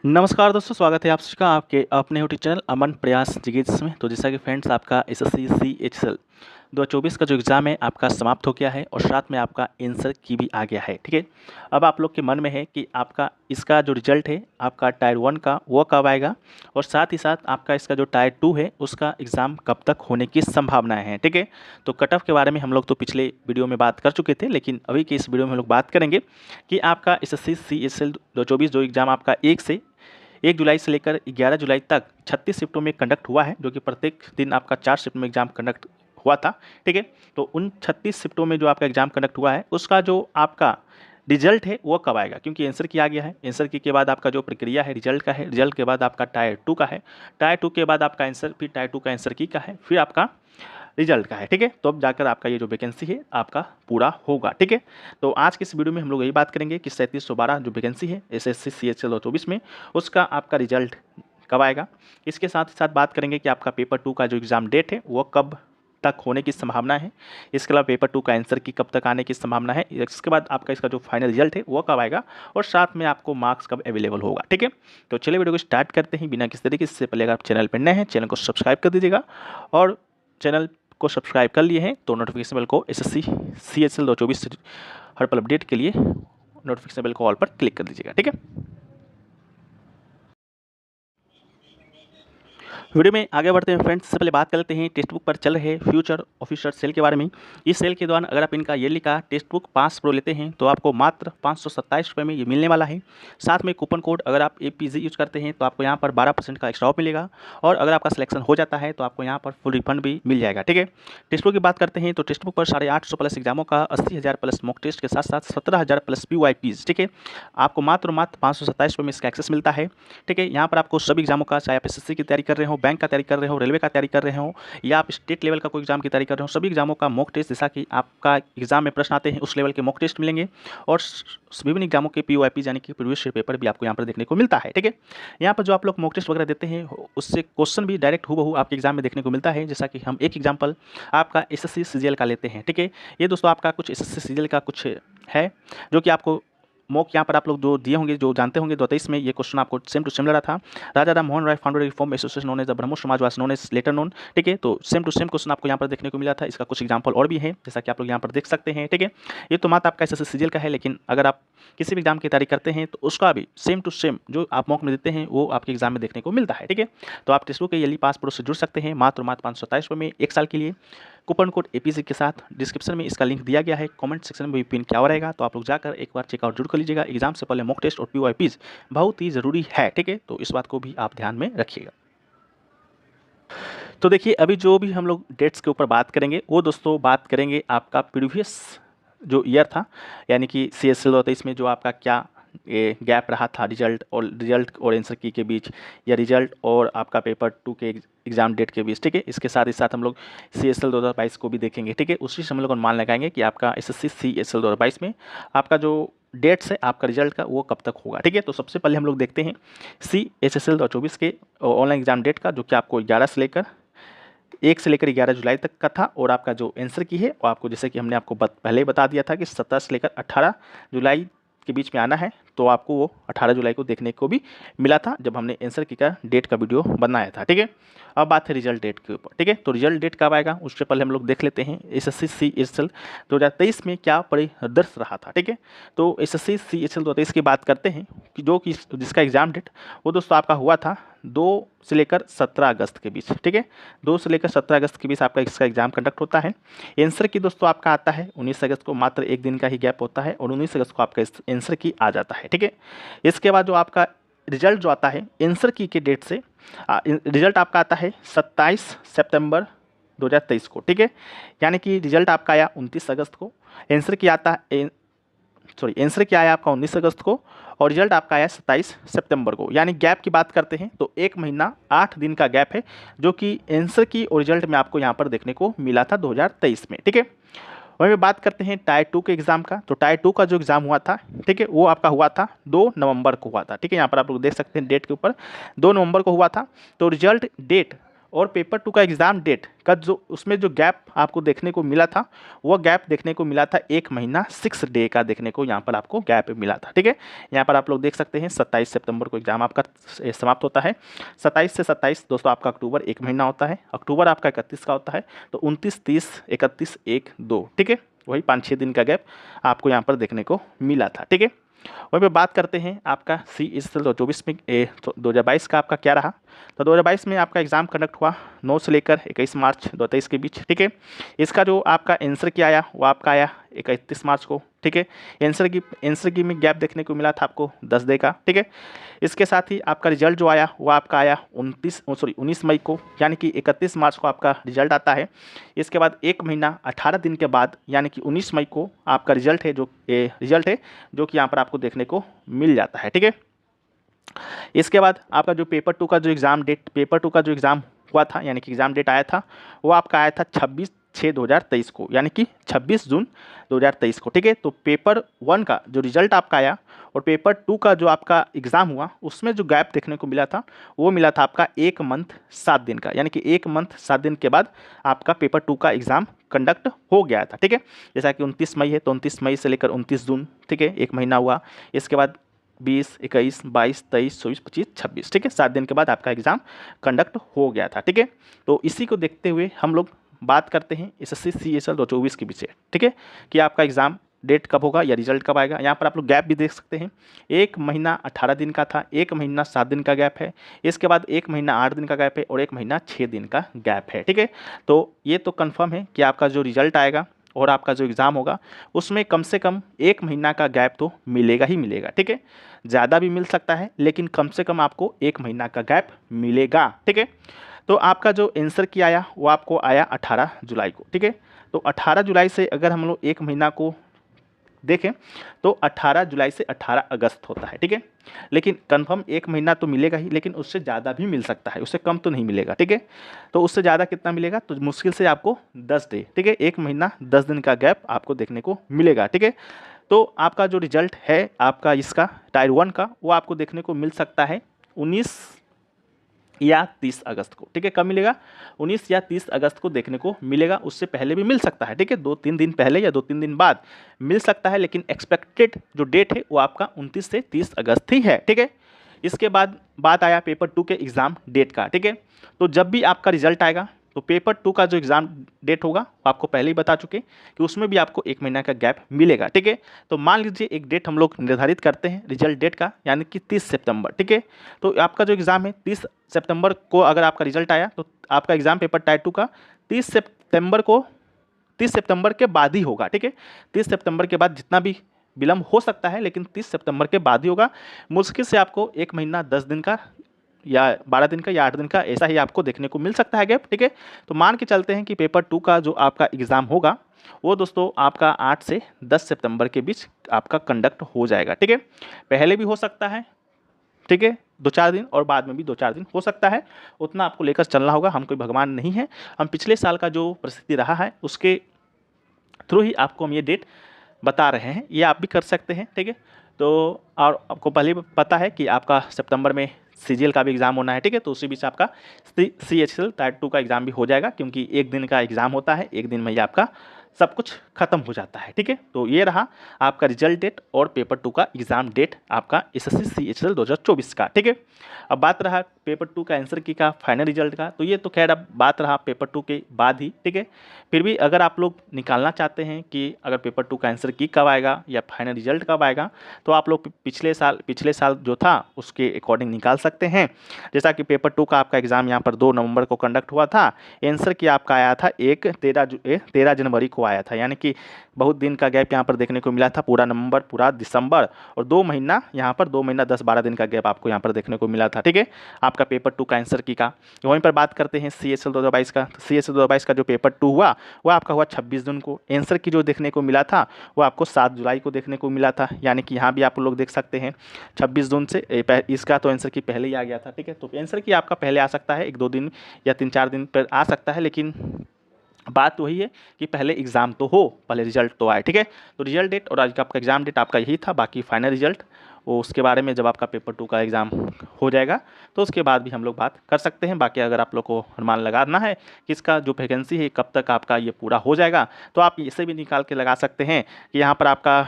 नमस्कार दोस्तों, स्वागत है आप सबका आपके अपने यूट्यूब चैनल अमन प्रयास जिज्ञासा में। तो जैसा कि फ्रेंड्स, आपका एसएससी सीएचएसएल 2024 का जो एग्ज़ाम है आपका समाप्त हो गया है और साथ में आपका आंसर की भी आ गया है। ठीक है, अब आप लोग के मन में है कि आपका इसका जो रिजल्ट है आपका टायर 1 का वो कब आएगा और साथ ही साथ आपका इसका जो टायर 2 है उसका एग्ज़ाम कब तक होने की संभावनाएं हैं। ठीक है, तो कट ऑफ के बारे में हम लोग तो पिछले वीडियो में बात कर चुके थे, लेकिन अभी की इस वीडियो में हम लोग बात करेंगे कि आपका एसएससी सीएचएसएल 2024 जो एग्ज़ाम आपका 1 जुलाई से लेकर 11 जुलाई तक 36 शिफ्टों में कंडक्ट हुआ है, जो कि प्रत्येक दिन आपका 4 शिफ्ट में एग्ज़ाम कंडक्ट हुआ था। ठीक है, तो उन 36 शिफ्टों में जो आपका एग्ज़ाम कंडक्ट हुआ है उसका जो आपका रिजल्ट है वो कब आएगा, क्योंकि आंसर की आ गया है। आंसर की के बाद आपका जो प्रक्रिया है रिजल्ट का है, रिजल्ट के बाद आपका टायर 2 का है, टायर 2 के बाद आपका आंसर, फिर टायर 2 का आंसर की का है, फिर आपका रिजल्ट का है। ठीक है, तो अब जाकर आपका ये जो वैकेंसी है आपका पूरा होगा। ठीक है, तो आज की इस वीडियो में हम लोग यही बात करेंगे कि 3712 जो वैकेंसी है एसएससी सीएचएल 2024 में उसका आपका रिजल्ट कब आएगा। इसके साथ ही साथ बात करेंगे कि आपका पेपर 2 का जो एग्ज़ाम डेट है वो कब तक होने की संभावना है। इसके अलावा पेपर 2 का आंसर की कब तक आने की संभावना है। इसके बाद आपका इसका जो फाइनल रिजल्ट है वो कब आएगा और साथ में आपको मार्क्स कब अवेलेबल होगा। ठीक है, तो चलिए वीडियो को स्टार्ट करते हैं बिना किसी तरीके से। पहले अगर आप चैनल पर नए हैं चैनल को सब्सक्राइब कर दीजिएगा और चैनल को सब्सक्राइब कर लिए हैं तो नोटिफिकेशन बेल को एसएससी सीएचएल 2024 हर पल अपडेट के लिए नोटिफिकेशन बेल को ऑल पर क्लिक कर दीजिएगा। ठीक है, वीडियो में आगे बढ़ते हैं फ्रेंड्स, सबसे पहले बात कर लेते हैं टेक्स्ट बुक पर चल रहे फ्यूचर ऑफिसर सेल के बारे में। इस सेल के दौरान अगर आप इनका ईयरली का टेक्स्ट बुक पास प्रो लेते हैं तो आपको मात्र 527 रुपये में ये मिलने वाला है। साथ में कूपन कोड अगर आप एपीजी यूज करते हैं तो आपको यहाँ पर 12% का एक्स्ट्रा ऑफ मिलेगा और अगर आपका सिलेक्शन हो जाता है तो आपको यहाँ पर फुल रिफंड भी मिल जाएगा। ठीक है, टेक्स्ट बुक की बात करते हैं तो टेक्स्ट बुक पर 850 प्लस एग्जामों का 80,000 प्लस मॉक टेस्ट के साथ साथ 17,000 प्लस PYPs। ठीक है, आपको मात्र 527 रुपये में इसका एक्सेस मिलता है। ठीक है, यहाँ पर आपको सभी एग्जामों का, चाहे आप एसएससी की तैयारी कर रहे हो, बैंक का तैयारी कर रहे हो, रेलवे का तैयारी कर रहे हो या आप स्टेट लेवल का कोई एग्जाम की तैयारी कर रहे हो, सभी एग्जामों का मॉक टेस्ट, जैसा कि आपका एग्जाम में प्रश्न आते हैं उस लेवल के मॉक टेस्ट मिलेंगे और विभिन्न एग्जामों के PYP यानी कि प्रीवियस पेपर भी आपको यहाँ पर देखने को मिलता है। ठीक है, यहाँ पर जो आप लोग मॉक टेस्ट वगैरह देते हैं उससे क्वेश्चन भी डायरेक्ट हूबहू आपके एग्जाम में देखने को मिलता है। जैसा कि हम एक एग्जाम्पल आपका एसएससी सीजीएल का लेते हैं। ठीक है, ये दोस्तों आपका कुछ एसएससी सीजीएल का कुछ है जो कि आपको मॉक यहाँ पर आप लोग जो दिए होंगे, जो जानते होंगे 2023 में ये क्वेश्चन आपको सेम टू सेम लगा था। Raja Ram Mohan Roy founder reform association known as the Brahmo समाजवाद नोन एज लेटर नोन। ठीक है, तो सेम टू सेम क्वेश्चन आपको यहाँ पर देखने को मिला था। इसका कुछ एग्जाम्पल और भी है जैसा कि आप लोग यहाँ पर देख सकते हैं। ठीक है, ये तो मात्र आपका एसएससी सीजीएल का है, लेकिन अगर आप किसी भी एग्जाम की तैयारी करते हैं तो उसका भी सेम टू सेम जो आप मॉक में देते हैं वो आपके एग्जाम में देखने को मिलता है। ठीक है, तो आप टेस्ट बुक के ईयरली पास प्रो से जुड़ सकते हैं मात्र 527 रुपये में 1 साल के लिए। कूपन कोड एपीजी के साथ डिस्क्रिप्शन में इसका लिंक दिया गया है, कमेंट सेक्शन में भी पिन क्या हो रहेगा, तो आप लोग जाकर एक बार चेकआउट जरूर कर लीजिएगा। एग्जाम से पहले मॉक टेस्ट और PYPs बहुत ही ज़रूरी है। ठीक है, तो इस बात को भी आप ध्यान में रखिएगा। तो देखिए, अभी जो भी हम लोग डेट्स के ऊपर बात करेंगे वो दोस्तों बात करेंगे आपका प्रीवियस जो ईयर था, यानी कि CSL 2023 में जो आपका क्या ये गैप रहा था रिजल्ट और आंसर की के बीच, या रिजल्ट और आपका पेपर 2 के एग्जाम डेट के बीच। ठीक है, इसके साथ ही साथ हम लोग CSL 2022 को भी देखेंगे। ठीक है, उसी से हम लोग अनुमान लगाएंगे कि आपका एसएससी CSL 2022 में आपका जो डेट्स है आपका रिजल्ट का वो कब तक होगा। ठीक है, तो सबसे पहले हम लोग देखते हैं CSL 2024 के ऑनलाइन एग्जाम डेट का, जो कि आपको 1 से लेकर 11 जुलाई तक का था और आपका जो आंसर की है वो आपको, जैसे कि हमने आपको पहले ही बता दिया था कि 17 से लेकर 18 जुलाई के बीच में आना है, तो आपको वो 18 जुलाई को देखने को भी मिला था जब हमने आंसर की का डेट का वीडियो बनाया था। ठीक है, अब बात है रिजल्ट डेट के ऊपर। ठीक है, तो रिजल्ट डेट कब आएगा उससे पहले हम लोग देख लेते हैं एसएससी CSL 2023 में क्या परिदृश्य रहा था। ठीक है, तो एसएससी CSL 2023 की बात करते हैं कि जिसका एग्जाम डेट वो दोस्तों आपका हुआ था 2 से लेकर 17 अगस्त के बीच। ठीक है, 2 से लेकर 17 अगस्त के बीच आपका इसका एग्जाम कंडक्ट होता है। आंसर की दोस्तों आपका आता है 19 अगस्त को, मात्र 1 दिन का ही गैप होता है और 19 अगस्त को आपका आंसर की आ जाता है। ठीक है, इसके बाद जो आपका रिजल्ट जो आता है आंसर की के डेट से रिजल्ट आपका आता है 27 सितंबर 2023 को। ठीक है, यानी कि रिजल्ट आपका आया 29 अगस्त को, आंसर की आता है आंसर क्या आया आपका 19 अगस्त को और रिजल्ट आपका आया 27 सितंबर को। यानी गैप की बात करते हैं तो 1 महीना 8 दिन का गैप है जो कि आंसर की और रिजल्ट में आपको यहाँ पर देखने को मिला था 2023 में। ठीक है, वहीं बात करते हैं टायर 2 के एग्जाम का, तो टायर 2 का जो एग्जाम हुआ था, ठीक है, वो आपका हुआ था 2 नवंबर को हुआ था। ठीक है, यहाँ पर आप लोग देख सकते हैं डेट के ऊपर 2 नवंबर को हुआ था। तो रिजल्ट डेट और पेपर 2 का एग्ज़ाम डेट का जो उसमें जो गैप आपको देखने को मिला था, वो गैप देखने को मिला था 1 महीना 6 डे का देखने को यहाँ पर आपको गैप मिला था। ठीक है, यहाँ पर आप लोग देख सकते हैं 27 सितंबर को एग्ज़ाम आपका समाप्त होता है। 27 से 27 दोस्तों आपका अक्टूबर 1 महीना होता है, अक्टूबर आपका 31 का होता है, तो 29, 30, 31, 1, 2। ठीक है, वही 5-6 दिन का गैप आपको यहाँ पर देखने को मिला था। ठीक है, वहीं पे बात करते हैं आपका CHSL 2024 में 2022 का आपका क्या रहा। तो 2022 में आपका एग्ज़ाम कंडक्ट हुआ 9 से लेकर 21 मार्च 2023 के बीच। ठीक है, इसका जो आपका आंसर की आया वो आपका आया 31 मार्च को। ठीक है, आंसर की में गैप देखने को मिला था आपको 10 डे का। ठीक है, इसके साथ ही आपका रिजल्ट जो आया वो आपका आया 19 मई को, यानी कि 31 मार्च को आपका रिजल्ट आता है। इसके बाद 1 महीना 18 दिन के बाद यानी कि 19 मई को आपका रिजल्ट है जो कि यहाँ पर आपको देखने को मिल जाता है। ठीक है, इसके बाद आपका जो पेपर 2 का जो एग्ज़ाम हुआ था, यानी कि एग्ज़ाम डेट आया था, वो आपका आया था 26/6/2023 को, यानी कि 26 जून 2023 को। ठीक है, तो पेपर 1 का जो रिजल्ट आपका आया और पेपर 2 का जो आपका एग्ज़ाम हुआ, उसमें जो गैप देखने को मिला था वो मिला था आपका 1 मंथ 7 दिन का, यानी कि 1 मंथ 7 दिन के बाद आपका पेपर 2 का एग्ज़ाम कंडक्ट हो गया था। ठीक है, जैसा कि 29 मई है तो 29 मई से लेकर 29 जून, ठीक है, 1 महीना हुआ। इसके बाद 20, 21, 22, 23, 24, 25, 26, ठीक है, 7 दिन के बाद आपका एग्ज़ाम कंडक्ट हो गया था। ठीक है, तो इसी को देखते हुए हम लोग बात करते हैं SSC CHSL 2024 के विषय। ठीक है, कि आपका एग्ज़ाम डेट कब होगा या रिजल्ट कब आएगा। यहाँ पर आप लोग गैप भी देख सकते हैं, 1 महीना 18 दिन का था, 1 महीना 7 दिन का गैप है, इसके बाद 1 महीना 8 दिन का गैप है और 1 महीना 6 दिन का गैप है। ठीक है, तो ये तो कन्फर्म है कि आपका जो रिजल्ट आएगा और आपका जो एग्ज़ाम होगा उसमें कम से कम 1 महीना का गैप तो मिलेगा ही मिलेगा। ठीक है, ज़्यादा भी मिल सकता है लेकिन कम से कम आपको 1 महीना का गैप मिलेगा। ठीक है, तो आपका जो आंसर की आया वो आपको आया 18 जुलाई को। ठीक है, तो 18 जुलाई से अगर हम लोग 1 महीना को देखें तो 18 जुलाई से 18 अगस्त होता है। ठीक है, लेकिन कंफर्म 1 महीना तो मिलेगा ही, लेकिन उससे ज़्यादा भी मिल सकता है, उससे कम तो नहीं मिलेगा। ठीक है, तो उससे ज़्यादा कितना मिलेगा, तो मुश्किल से आपको 10 डे, ठीक है, 1 महीना 10 दिन का गैप आपको देखने को मिलेगा। ठीक है, तो आपका जो रिजल्ट है आपका इसका टायर 1 का वो आपको देखने को मिल सकता है 19 या 30 अगस्त को। ठीक है, कब मिलेगा, 19 या 30 अगस्त को देखने को मिलेगा, उससे पहले भी मिल सकता है। ठीक है, 2-3 दिन पहले या 2-3 दिन बाद मिल सकता है, लेकिन एक्सपेक्टेड जो डेट है वो आपका 29 से 30 अगस्त ही है। ठीक है, इसके बाद बात आया पेपर 2 के एग्ज़ाम डेट का। ठीक है, तो जब भी आपका रिजल्ट आएगा तो पेपर 2 का जो एग्ज़ाम डेट होगा वो आपको पहले ही बता चुके कि उसमें भी आपको 1 महीना का गैप मिलेगा। ठीक है, तो मान लीजिए एक डेट हम लोग निर्धारित करते हैं रिजल्ट डेट का, यानी कि 30 सितंबर। ठीक है, तो आपका जो एग्ज़ाम है 30 सितंबर को अगर आपका रिजल्ट आया तो आपका एग्ज़ाम पेपर टायर 2 का 30 सितंबर के बाद ही होगा। ठीक है, 30 सितंबर के बाद जितना भी विलम्ब हो सकता है, लेकिन 30 सितंबर के बाद ही होगा। मुश्किल से आपको 1 महीना 10 दिन का या 12 दिन का या 8 दिन का ऐसा ही आपको देखने को मिल सकता है गैप। ठीक है, तो मान के चलते हैं कि पेपर 2 का जो आपका एग्ज़ाम होगा वो दोस्तों आपका 8 से 10 सितंबर के बीच आपका कंडक्ट हो जाएगा। ठीक है, पहले भी हो सकता है, ठीक है, 2-4 दिन, और बाद में भी 2-4 दिन हो सकता है, उतना आपको लेकर चलना होगा। हम कोई भगवान नहीं है, हम पिछले साल का जो परिस्थिति रहा है उसके थ्रू ही आपको हम ये डेट बता रहे हैं, ये आप भी कर सकते हैं। ठीक है, तो और आपको पहले भी पता है कि आपका सितंबर में CGL का भी एग्ज़ाम होना है। ठीक है, तो उसी बीच आपका CHSL टायर 2 का एग्ज़ाम भी हो जाएगा, क्योंकि 1 दिन का एग्ज़ाम होता है, 1 दिन में ही आपका सब कुछ खत्म हो जाता है। ठीक है, तो ये रहा आपका रिजल्ट डेट और पेपर 2 का एग्ज़ाम डेट आपका SSC CHSL 2024 का। ठीक है, अब बात रहा पेपर 2 का आंसर की का फाइनल रिजल्ट का, तो ये तो खैर अब बात रहा पेपर 2 के बाद ही। ठीक है, फिर भी अगर आप लोग निकालना चाहते हैं कि अगर पेपर 2 का आंसर की कब आएगा या फाइनल रिजल्ट कब आएगा, तो आप लोग पिछले साल जो था उसके अकॉर्डिंग निकाल सकते हैं। जैसा कि पेपर 2 का आपका एग्ज़ाम यहाँ पर 2 नवंबर को कंडक्ट हुआ था, आंसर की आपका आया था 13 जनवरी को आया था, यानी कि बहुत दिन का गैप यहाँ पर देखने को मिला था, पूरा नवंबर, पूरा दिसंबर और 2 महीना यहाँ पर 2 महीना 10-12 दिन का गैप आपको यहाँ पर देखने को मिला था। ठीक है, आपका पेपर 2 का आंसर की का। वहीं पर बात करते हैं CHSL 2022 का। CHSL 2022 का जो पेपर 2 हुआ वो आपका हुआ 26 जून को। आंसर की जो देखने को मिला था वो आपको 7 जुलाई को देखने को मिला था, यानी कि यहाँ भी आप लोग देख सकते हैं 26 जून से इसका तो आंसर की पहले ही आ गया था। ठीक है, तो आंसर की आपका पहले आ सकता है, 1-2 दिन या 3-4 दिन पर आ सकता है, लेकिन बात वही है कि पहले एग्ज़ाम तो हो, पहले रिजल्ट तो आए। ठीक है, तो रिजल्ट डेट और आज का आपका एग्ज़ाम डेट आपका यही था। बाकी फाइनल रिजल्ट वो उसके बारे में जब आपका पेपर 2 का एग्ज़ाम हो जाएगा तो उसके बाद भी हम लोग बात कर सकते हैं। बाकी अगर आप लोग को अनुमान लगाना है कि इसका जो वैकेंसी है कब तक आपका ये पूरा हो जाएगा, तो आप इसे भी निकाल के लगा सकते हैं कि यहाँ पर आपका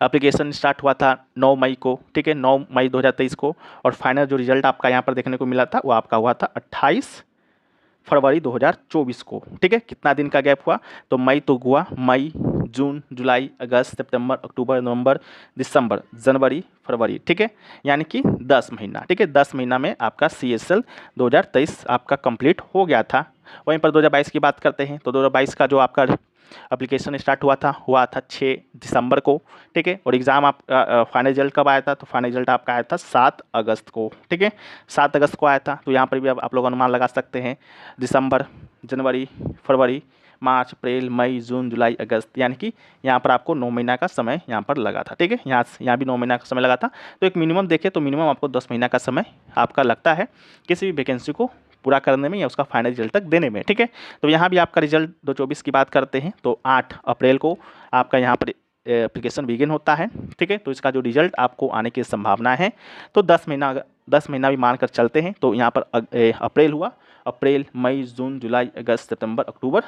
एप्लीकेशन स्टार्ट हुआ था 9 मई को, ठीक है, 9 मई 2023 को, और फाइनल जो रिजल्ट आपका यहाँ पर देखने को मिला था वो आपका हुआ था 28 फरवरी 2024 को, ठीक है। कितना दिन का गैप हुआ, तो मई तो हुआ, मई, जून, जुलाई, अगस्त, सितंबर, अक्टूबर, नवंबर, दिसंबर, जनवरी, फरवरी, ठीक है, यानी कि 10 महीना, ठीक है। 10 महीना में आपका CSL 2023 आपका कंप्लीट हो गया था। वहीं पर 2022 की बात करते हैं तो 2022 का जो आपका एप्लीकेशन स्टार्ट हुआ था 6 दिसंबर को, ठीक है, और एग्ज़ाम आप फाइनल रिजल्ट कब आया था, तो फाइनल रिजल्ट आपका आया था 7 अगस्त को, ठीक है, 7 अगस्त को आया था। तो यहाँ पर भी अब आप लोग अनुमान लगा सकते हैं दिसंबर, जनवरी, फरवरी, मार्च, अप्रैल, मई, जून, जुलाई, अगस्त, यानी कि यहाँ पर आपको 9 महीना का समय यहाँ पर लगा था, ठीक है। यहाँ भी 9 महीना का समय लगा था। तो एक मिनिमम देखें तो मिनिमम आपको 10 महीना का समय आपका लगता है किसी भी वैकेंसी को पूरा करने में या उसका फाइनल रिजल्ट तक देने में, ठीक है। तो यहाँ भी आपका रिजल्ट 2024 की बात करते हैं तो 8 अप्रैल को आपका यहाँ पर एप्लीकेशन बिगिन होता है, ठीक है। तो इसका जो रिजल्ट आपको आने की संभावना है तो 10 महीना भी मानकर चलते हैं। तो यहाँ पर अप्रैल हुआ, अप्रैल, मई, जून, जुलाई, अगस्त, सितंबर, अक्टूबर,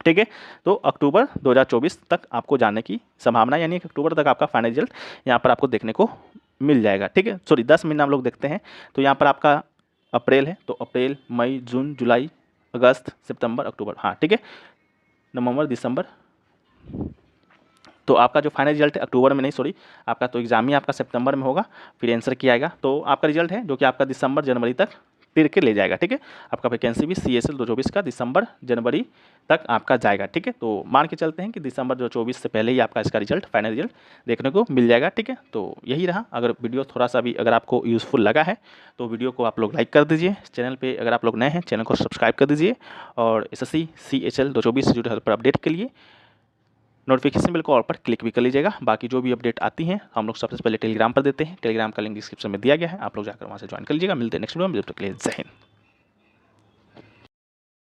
ठीक है। तो अक्टूबर 2024 तक आपको जाने की संभावना, यानी कि अक्टूबर तक आपका फाइनल रिजल्ट यहाँ पर आपको देखने को मिल जाएगा, ठीक है। सॉरी 10 महीना हम लोग देखते हैं तो यहाँ पर आपका अप्रैल है तो अप्रैल, मई, जून, जुलाई, अगस्त, सितंबर, अक्टूबर, हाँ, ठीक है, नवंबर, दिसंबर। तो आपका जो फाइनल रिजल्ट है अक्टूबर में नहीं, सॉरी, आपका तो एग्ज़ाम ही आपका सितंबर में होगा, फिर आंसर किया आएगा। तो आपका रिजल्ट है जो कि आपका दिसंबर, जनवरी तक तिर के ले जाएगा, ठीक है। आपका वैकेंसी भी CSL 2024 का दिसंबर, जनवरी तक आपका जाएगा, ठीक है। तो मान के चलते हैं कि दिसंबर 2024 से पहले ही आपका इसका रिजल्ट, फाइनल रिजल्ट देखने को मिल जाएगा, ठीक है। तो यही रहा। अगर वीडियो थोड़ा सा भी अगर आपको यूज़फुल लगा है तो वीडियो को आप लोग लाइक कर दीजिए। चैनल पे अगर आप लोग नए हैं चैनल को सब्सक्राइब कर दीजिए, और SSC CHL 2024 से जुड़े हर पर अपडेट के लिए नोटिफिकेशन बेल को ऑल पर क्लिक भी कर लीजिएगा। बाकी जो भी अपडेट आती हैं हम लोग सबसे पहले टेलीग्राम पर देते हैं। टेलीग्राम का लिंक डिस्क्रिप्शन में दिया गया है, आप लोग जाकर वहाँ से ज्वाइन कर लीजिएगा। मिलते हैं नेक्स्ट वीडियो में, जब तक के लिए जय हिंद।